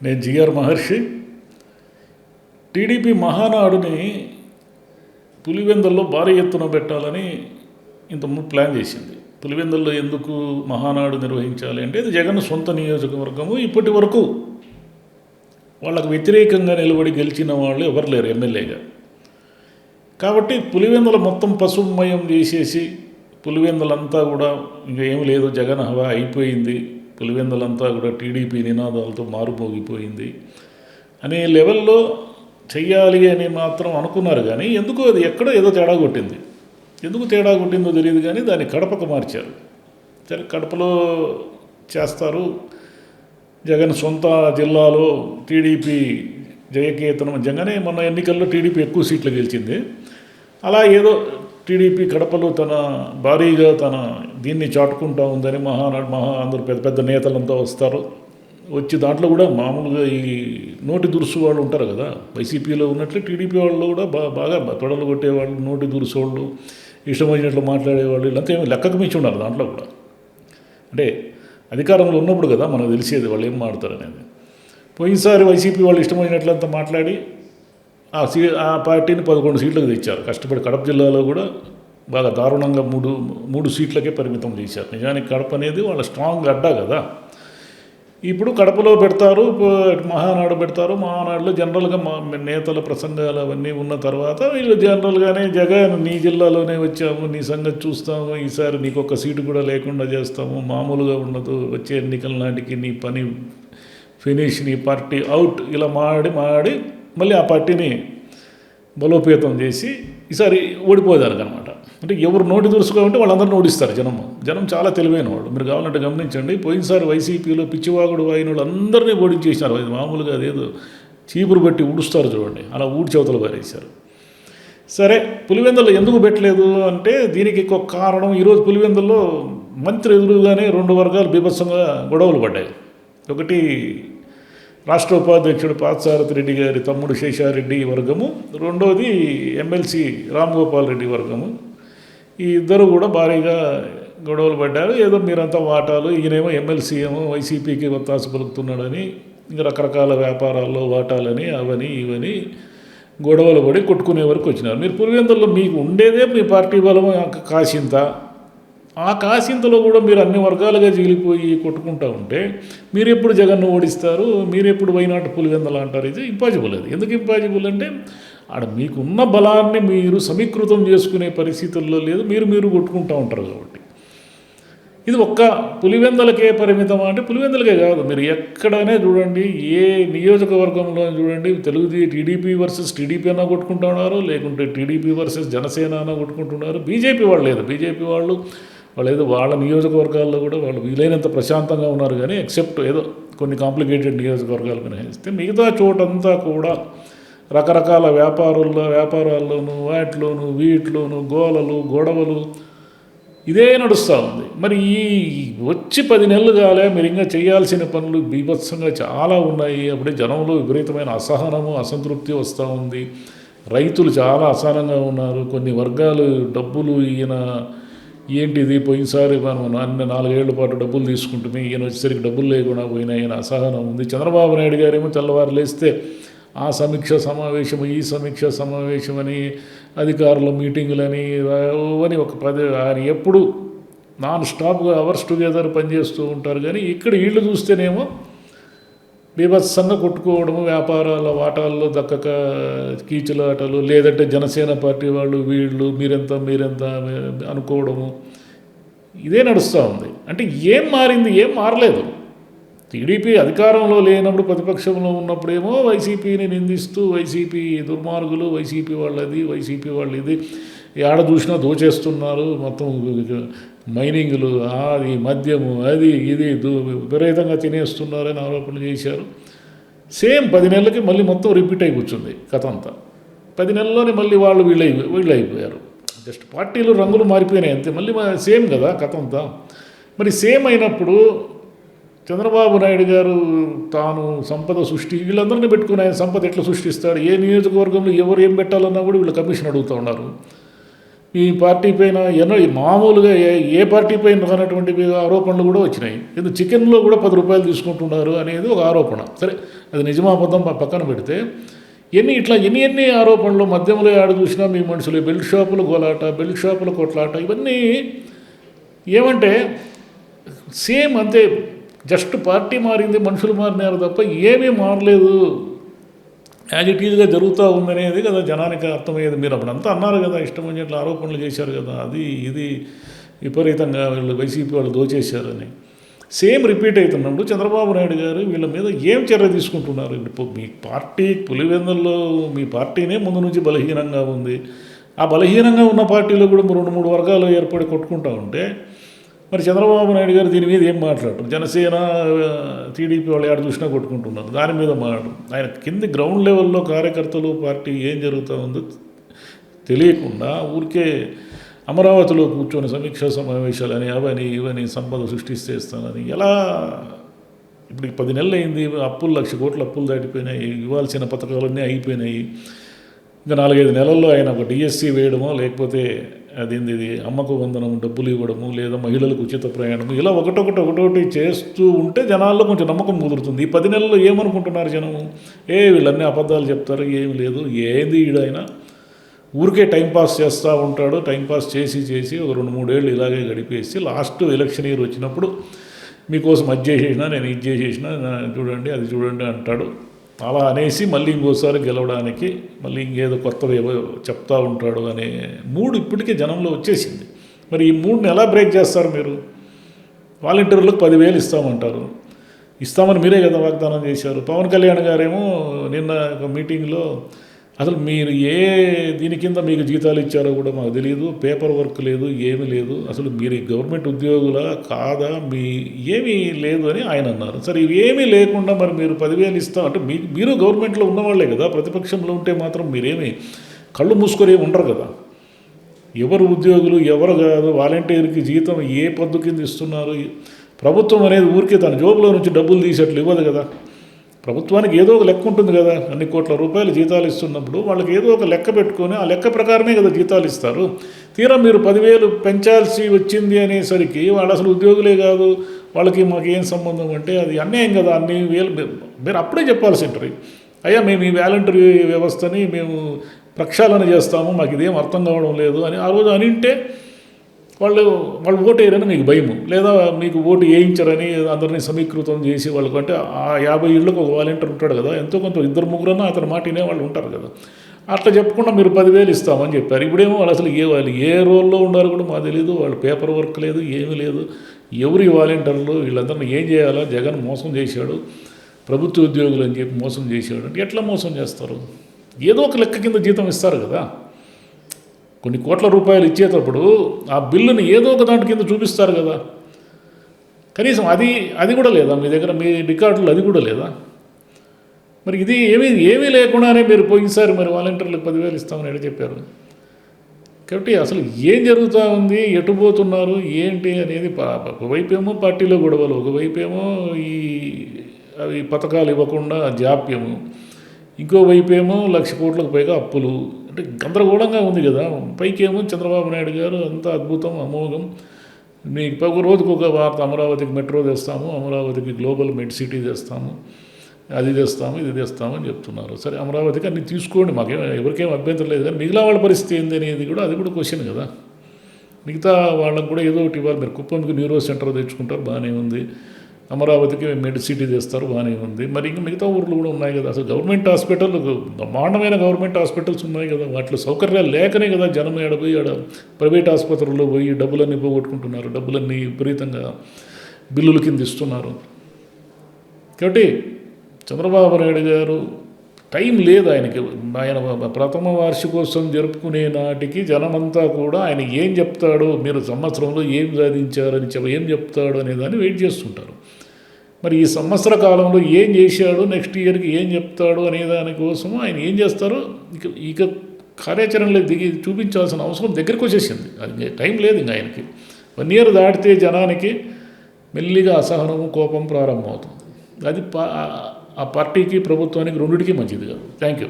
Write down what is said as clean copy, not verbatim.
నేను జిఆర్ మహర్షి. టీడీపీ మహానాడుని పులివెందుల్లో భారీ ఎత్తున పెట్టాలని ఇంతకుముందు ప్లాన్ చేసింది. పులివెందుల్లో ఎందుకు మహానాడు నిర్వహించాలి అంటే ఇది జగన్ సొంత నియోజకవర్గము. ఇప్పటి వరకు వాళ్ళకు వ్యతిరేకంగా నిలబడి గెలిచిన వాళ్ళు ఎవరు లేరు ఎమ్మెల్యేగా. కాబట్టి పులివెందుల మొత్తం పశుమయం చేసేసి పులివెందులంతా కూడా ఇంకా ఏం లేదు, జగన్ హవా అయిపోయింది, పులివెందులంతా కూడా టీడీపీ నినాదాలతో మారుమోగిపోయింది అనే లెవెల్లో చెయ్యాలి అని మాత్రం అనుకున్నారు. కానీ ఎందుకు అది ఎక్కడో ఏదో తేడా కొట్టింది. ఎందుకు తేడా కొట్టిందో తెలియదు, కానీ దాన్ని కడపకు మార్చారు. సరే, కడపలో చేస్తారు. జగన్ సొంత జిల్లాలో టీడీపీ జయకేతనం జగనే మొన్న ఎన్నికల్లో టీడీపీ ఎక్కువ సీట్లు గెలిచింది. అలా ఏదో టీడీపీ కడపలో తన భారీగా తన దీన్ని చాటుకుంటూ ఉందని అందరూ పెద్ద పెద్ద నేతలంతా వస్తారు. వచ్చి దాంట్లో కూడా మామూలుగా ఈ నోటి దురుసు వాళ్ళు ఉంటారు కదా, వైసీపీలో ఉన్నట్లే టీడీపీ వాళ్ళు కూడా బాగా తొడలు కొట్టేవాళ్ళు, నోటి దురుసు వాళ్ళు, ఇష్టం వచ్చినట్లు మాట్లాడేవాళ్ళు, ఇలాంతా ఏమి లెక్కకు మించి ఉన్నారు దాంట్లో కూడా. అంటే అధికారంలో ఉన్నప్పుడు కదా మనకు తెలిసేది వాళ్ళు ఏం మాట్లాడతారనేది. పోయినసారి వైసీపీ వాళ్ళు ఇష్టం వచ్చినట్లంతా మాట్లాడి ఆ పార్టీని 11 సీట్లకు తెచ్చారు. కష్టపడి కడప జిల్లాలో కూడా బాగా దారుణంగా మూడు సీట్లకే పరిమితం చేశారు. నిజానికి కడప అనేది వాళ్ళ స్ట్రాంగ్ అడ్డా కదా. ఇప్పుడు కడపలో పెడతారు, మహానాడు పెడతారు. మహానాడులో జనరల్గా నేతల ప్రసంగాలు అవన్నీ ఉన్న తర్వాత వీళ్ళు జనరల్గానే జగన్ నీ జిల్లాలోనే వచ్చాము, నీ సంగతి చూస్తాము, ఈసారి నీకు ఒక సీటు కూడా లేకుండా చేస్తాము, మామూలుగా ఉండదు, వచ్చే ఎన్నికల నాటికి నీ పని ఫినిష్, నీ పార్టీ అవుట్, ఇలా మాడి మళ్ళీ ఆ పార్టీని బలోపేతం చేసి ఈసారి ఓడిపోయేదానికనమాట. అంటే ఎవరు నోటి దురుసుగా ఉంటే వాళ్ళందరినీ ఓడిస్తారు జనం చాలా తెలివైన వాళ్ళు. మీరు కావాలంటే గమనించండి, పోయినసారి వైసీపీలో పిచ్చివాగుడు అయిన వాళ్ళు అందరినీ ఓడించేసినారు. అది మామూలుగా అదేదో చీపురు బట్టి ఊడుస్తారు చూడండి, అలా ఊడి చవతలు పారేశారు. సరే, పులివెందుల్లో ఎందుకు పెట్టలేదు అంటే దీనికి ఒక కారణం, ఈరోజు పులివెందుల్లో మంత్రి ఎదురుగానే 2 వర్గాలు బీభత్సంగా గొడవలు పడ్డాయి. ఒకటి రాష్ట్ర ఉపాధ్యక్షుడు పార్థసారథి రెడ్డి గారి తమ్ముడు శేషారెడ్డి వర్గము, రెండోది ఎమ్మెల్సీ రామ్ గోపాల్ రెడ్డి వర్గము. ఈ ఇద్దరు కూడా భారీగా గొడవలు పడ్డారు. ఏదో మీరంతా వాటాలు, ఈయనేమో ఎమ్మెల్సీ ఏమో వైసీపీకి ఒత్తాసు పలుకుతున్నాడని, ఇంకా రకరకాల వ్యాపారాల్లో వాటాలని అవని ఇవని గొడవలు పడి కొట్టుకునే వరకు వచ్చినారు. మీరు పులివెందుల్లో మీకు ఉండేదే మీ పార్టీ బలం కాసింత, ఆ కాసింతలో కూడా మీరు అన్ని వర్గాలుగా జీలిపోయి కొట్టుకుంటూ ఉంటే మీరు ఎప్పుడు జగన్ను ఓడిస్తారు, మీరు ఎప్పుడు వైనాట్ పులివెందులు అంటారు? ఇది ఇంపాసిబుల్. అది ఎందుకు ఇంపాసిబుల్ అంటే ఆడ మీకున్న బలాన్ని మీరు సమీకృతం చేసుకునే పరిస్థితుల్లో లేదు, మీరు కొట్టుకుంటూ ఉంటారు కాబట్టి. ఇది ఒక్క పులివెందులకే పరిమితం అంటే పులివెందులకే కాదు, మీరు ఎక్కడనే చూడండి, ఏ నియోజకవర్గంలో చూడండి, టీడీపీ వర్సెస్ టీడీపీ అన్నా కొట్టుకుంటున్నారు, లేకుంటే టీడీపీ వర్సెస్ జనసేన అన్నా కొట్టుకుంటున్నారు. బీజేపీ వాళ్ళు లేదు, బీజేపీ వాళ్ళు ఏదో వాళ్ళ నియోజకవర్గాల్లో కూడా వాళ్ళు వీలైనంత ప్రశాంతంగా ఉన్నారు. కానీ ఎక్సెప్ట్ ఏదో కొన్ని కాంప్లికేటెడ్ నియోజకవర్గాలు మినహాయిస్తే మిగతా చోటంతా కూడా రకరకాల వ్యాపారాల్లోనూ వీటిలోనూ గోలలు గొడవలు ఇదే నడుస్తూ ఉంది. మరి ఈ వచ్చి 10 నెలలు కాలే, మీరు ఇంకా చేయాల్సిన పనులు బీభత్సంగా చాలా ఉన్నాయి. అప్పుడే జనంలో విపరీతమైన అసహనము అసంతృప్తి వస్తూ ఉంది. రైతులు చాలా అసహనంగా ఉన్నారు. కొన్ని వర్గాలు డబ్బులు ఈయన ఏంటిది, పోయినసారి మనం 4 ఏళ్ల పాటు డబ్బులు తీసుకుంటుంది, ఈయన వచ్చేసరికి డబ్బులు లేకుండా పోయినా ఈయన అసహనం ఉంది. చంద్రబాబు నాయుడు గారేమో తెల్లవారు లేస్తే ఆ సమీక్ష సమావేశం ఈ సమీక్ష సమావేశం అని అధికారుల మీటింగులని అని ఒక 10 ఆయన ఎప్పుడు నాన్ స్టాప్గా అవర్స్ టుగెదర్ పనిచేస్తూ ఉంటారు. కానీ ఇక్కడ వీళ్ళు చూస్తేనేమో బీభత్సంగా కొట్టుకోవడము, వ్యాపారాల వాటాల్లో దక్కక కీచులాటలు, లేదంటే జనసేన పార్టీ వాళ్ళు వీళ్ళు మీరెంత అనుకోవడము, ఇదే నడుస్తూ ఉంది. అంటే ఏం మారింది? ఏం మారలేదు. టీడీపీ అధికారంలో లేనప్పుడు ప్రతిపక్షంలో ఉన్నప్పుడేమో వైసీపీని నిందిస్తూ వైసీపీ దుర్మార్గులు, వైసీపీ వాళ్ళు ఇది ఏడ చూసినా దోచేస్తున్నారు, మొత్తం మైనింగ్లు, అది మద్యము, అది ఇది విపరీతంగా తినేస్తున్నారని ఆరోపణలు చేశారు. సేమ్ 10 నెలలకి మళ్ళీ మొత్తం రిపీట్ అయి కూర్చుంది కథ అంతా. 10 నెలల్లోనే మళ్ళీ వీళ్ళు అయిపోయారు. జస్ట్ పార్టీలు రంగులు మారిపోయినాయి అంతే. మళ్ళీ సేమ్ కదా కథ అంతా. మరి సేమ్ అయినప్పుడు చంద్రబాబు నాయుడు గారు తాను సంపద వీళ్ళందరినీ పెట్టుకుని ఆయన సంపద ఎట్లా సృష్టిస్తాడు? ఏ నియోజకవర్గంలో ఎవరు ఏం పెట్టాలన్నా కూడా వీళ్ళు కమిషన్ అడుగుతూ ఉన్నారు. ఈ పార్టీ పైన ఎన్నో మామూలుగా ఏ పార్టీ పైన రానటువంటి ఆరోపణలు కూడా వచ్చినాయి. ఎందుకు చికెన్లో కూడా 10 రూపాయలు తీసుకుంటున్నారు అనేది ఒక ఆరోపణ. సరే, అది నిజమా అబద్ధం పక్కన పెడితే ఎన్ని ఆరోపణలు మద్యంలో ఆడ చూసినా మీ మనుషులు బెల్ట్ షాపులు గోలాట, బెల్ట్ షాపుల కొట్లాట, ఇవన్నీ ఏమంటే సేమ్ అంతే. జస్ట్ పార్టీ మారింది, మనుషులు మారినారు తప్ప ఏమీ మారలేదు, యాజ్ ఇట్ ఈజ్గా జరుగుతూ ఉందనేది కదా జనానికి అర్థమయ్యేది. మీరు అప్పుడంతా అన్నారు కదా, ఇష్టం వచ్చినట్లు ఆరోపణలు చేశారు కదా, అది ఇది విపరీతంగా వీళ్ళు వైసీపీ వాళ్ళు దోచేశారని. సేమ్ రిపీట్ అవుతున్నప్పుడు చంద్రబాబు నాయుడు గారు వీళ్ళ మీద ఏం చర్య తీసుకుంటున్నారు? ఇప్పుడు మీ పార్టీ పులివెందుల్లో మీ పార్టీనే ముందు నుంచి బలహీనంగా ఉంది. ఆ బలహీనంగా ఉన్న పార్టీలో కూడా 2-3 వర్గాలు ఏర్పడి కొట్టుకుంటూ ఉంటే మరి చంద్రబాబు నాయుడు గారు దీని మీద ఏం మాట్లాడరు? జనసేన టీడీపీ వాళ్ళు ఎక్కడ చూసినా కొట్టుకుంటున్నారు, దాని మీద మాట్లాడరు. ఆయన కింది గ్రౌండ్ లెవెల్లో కార్యకర్తలు పార్టీ ఏం జరుగుతూ ఉందో తెలియకుండా ఊరికే అమరావతిలో కూర్చొని సమీక్షా సమావేశాలని అవని ఇవని సంపద సృష్టిస్తేస్తానని ఎలా? ఇప్పుడు 10 నెలలు అయింది, అప్పులు 1,00,000 కోట్ల అప్పులు దాటిపోయినాయి, ఇవ్వాల్సిన పథకాలన్నీ అయిపోయినాయి. ఇంకా 4-5 నెలల్లో ఆయన ఒక డిఎస్సి వేయడమో లేకపోతే ఇది అమ్మకు వందనం డబ్బులు ఇవ్వడము, లేదా మహిళలకు ఉచిత ప్రయాణము, ఇలా ఒకటొకటి చేస్తూ ఉంటే జనాల్లో కొంచెం నమ్మకం కుదురుతుంది. ఈ 10 నెలల్లో ఏమనుకుంటున్నారు జనము? వీళ్ళన్నీ అబద్ధాలు చెప్తారు, ఏమి లేదు, ఏంది ఈడైనా ఊరికే టైంపాస్ చేస్తూ ఉంటాడు. టైంపాస్ చేసి ఒక 2-3 ఏళ్ళు ఇలాగే గడిపేసి లాస్ట్ ఎలక్షన్ ఇయర్ వచ్చినప్పుడు మీకోసం అది చేసేసిన, నేను ఇది చేసేసిన, చూడండి అది చూడండి అంటాడు. అలా అనేసి మళ్ళీ ఇంకోసారి గెలవడానికి మళ్ళీ ఇంకేదో కొత్తవి ఏవో చెప్తూ ఉంటాడు అనే మూడు ఇప్పటికే జనంలో వచ్చేసింది. మరి ఈ మూడుని ఎలా బ్రేక్ చేస్తారు మీరు? వాలంటీర్లకు 10,000 ఇస్తామంటారు, ఇస్తామని మీరే కదా వాగ్దానం చేశారు. పవన్ కళ్యాణ్ గారేమో నిన్న ఒక మీటింగ్లో అసలు మీరు దీని కింద మీకు జీతాలు ఇచ్చారో కూడా మాకు తెలియదు, పేపర్ వర్క్ లేదు, ఏమీ లేదు, అసలు మీరు గవర్నమెంట్ ఉద్యోగులా కాదా, ఏమీ లేదు అని ఆయన అన్నారు. సరే, ఇవేమీ లేకుండా మరి మీరు 10,000 ఇస్తాం అంటే మీరు గవర్నమెంట్లో ఉన్నవాళ్లే కదా, ప్రతిపక్షంలో ఉంటే మాత్రం మీరేమీ కళ్ళు మూసుకొని ఉండరు కదా. ఎవరు ఉద్యోగులు ఎవరు కాదు, వాలంటీర్కి జీతం ఏ పద్దు కింద ఇస్తున్నారు? ప్రభుత్వం అనేది ఊరికే తన జోబులో నుంచి డబ్బులు తీసేట్లు ఇవ్వదు కదా. ప్రభుత్వానికి ఏదో ఒక లెక్క ఉంటుంది కదా. అన్ని కోట్ల రూపాయలు జీతాలు ఇస్తున్నప్పుడు వాళ్ళకి ఏదో ఒక లెక్క పెట్టుకొని ఆ లెక్క ప్రకారమే కదా జీతాలు ఇస్తారు. తీరా మీరు 10,000 పెంచాల్సి వచ్చింది అనేసరికి వాళ్ళు అసలు ఉద్యోగులే కాదు, వాళ్ళకి మాకు ఏం సంబంధం అంటే అది అన్యాయం కదా. అన్ని వేలు మీరు అప్పుడే చెప్పాల్సి ఉంటుంది, అయ్యా మేము ఈ వాలంటరీ వ్యవస్థని మేము ప్రక్షాళన చేస్తాము, మాకు ఇదేం అర్థం కావడం లేదు అని ఆ రోజు అనింటే వాళ్ళు ఓటు వేయరని మీకు భయము, లేదా మీకు ఓటు వేయించరని అందరినీ సమీకృతం చేసి వాళ్ళకు అంటే ఆ 50 ఇళ్ళకు ఒక వాలంటీర్ ఉంటాడు కదా, ఎంతో కొంత 2-3 అతని మాట వినే వాళ్ళు ఉంటారు కదా. అట్లా చెప్పకుండా మీరు 10,000 ఇస్తామని చెప్పారు. ఇప్పుడేమో వాళ్ళు అసలు వాళ్ళు ఏ రోల్లో ఉండాలో కూడా మాకు తెలియదు, వాళ్ళు పేపర్ వర్క్ లేదు, ఏమీ లేదు. ఎవరి వాలంటీర్లు వీళ్ళందరినీ ఏం చేయాలా? జగన్ మోసం చేశాడు, ప్రభుత్వ ఉద్యోగులు అని చెప్పి మోసం చేశాడు అంటే ఎట్లా మోసం చేస్తారు? ఏదో ఒక లెక్క కింద జీతం ఇస్తారు కదా. కొన్ని కోట్ల రూపాయలు ఇచ్చేటప్పుడు ఆ బిల్లుని ఏదో ఒక దాంట్ కింద చూపిస్తారు కదా. కనీసం అది కూడా లేదా మీ దగ్గర? మీ రికార్డులు అది కూడా లేదా? మరి ఇది ఏమీ లేకుండానే మీరు పోయినసారి మరి వాలంటీర్లకు 10,000 ఇస్తామని ఎడ చెప్పారు? కాబట్టి అసలు ఏం జరుగుతూ ఉంది, ఎటు పోతున్నారు, ఏంటి అనేది ఒకవైపేమో పార్టీలో గొడవలు, ఒకవైపేమో అవి పథకాలు ఇవ్వకుండా జాప్యము, ఇంకోవైపేమో 1,00,000 కోట్లకు పైగా అప్పులు. అంటే గందరగోళంగా ఉంది కదా. పైకేమో చంద్రబాబు నాయుడు గారు అంత అద్భుతం, అమోఘం, మీకు ఒక రోజుకు ఒక వార్త, అమరావతికి మెట్రో తెస్తాము, అమరావతికి గ్లోబల్ మెడ్ సిటీ తెస్తాము, అది తెస్తాము, ఇది తెస్తాము అని చెప్తున్నారు. సరే, అమరావతికి అన్ని తీసుకోండి, ఎవరికేం అభ్యంతరం లేదు. కానీ మిగిలిన వాళ్ళ పరిస్థితి ఏంది అనేది కూడా అది కూడా క్వశ్చన్ కదా. మిగతా వాళ్ళకు కూడా ఏదో ఒకటి ఇవ్వాలి. మీరు కుప్పంకి న్యూరో సెంటర్ తెచ్చుకుంటారు, బాగానే ఉంది. అమరావతికి మెడ్ సిటీ తెస్తారు, బాగానే ఉంది. మరి ఇంకా మిగతా ఊర్లు కూడా ఉన్నాయి కదా. అసలు గవర్నమెంట్ హాస్పిటల్, బ్రహ్మాండమైన గవర్నమెంట్ హాస్పిటల్స్ ఉన్నాయి కదా, వాటిలో సౌకర్యాలు లేకనే కదా జనం ఏడపోయి ప్రైవేట్ ఆసుపత్రుల్లో పోయి డబ్బులన్నీ పోగొట్టుకుంటున్నారు, డబ్బులన్నీ విపరీతంగా బిల్లుల కింద ఇస్తున్నారు. కాబట్టి చంద్రబాబు నాయుడు గారు టైం లేదు ఆయనకి. ఆయన ప్రథమ వార్షికోత్సవం జరుపుకునే నాటికి జనమంతా కూడా ఆయన ఏం చెప్తాడో, మీరు సంవత్సరంలో ఏం సాధించారని ఏం చెప్తాడు అనేదాన్ని వెయిట్ చేస్తుంటారు. మరి ఈ సంవత్సర కాలంలో ఏం చేశాడు, నెక్స్ట్ ఇయర్కి ఏం చెప్తాడు అనే దానికోసం ఆయన ఏం చేస్తారో ఇక కార్యాచరణలో దిగి చూపించాల్సిన అవసరం దగ్గరికి వచ్చేసింది. అది టైం లేదు ఇంకా ఆయనకి. 1 ఇయర్ దాటితే జనానికి మెల్లిగా అసహనము, కోపం ప్రారంభమవుతుంది. అది ఆ పార్టీకి ప్రభుత్వానికి రెండిటికీ మంచిది కాదు. Thank you.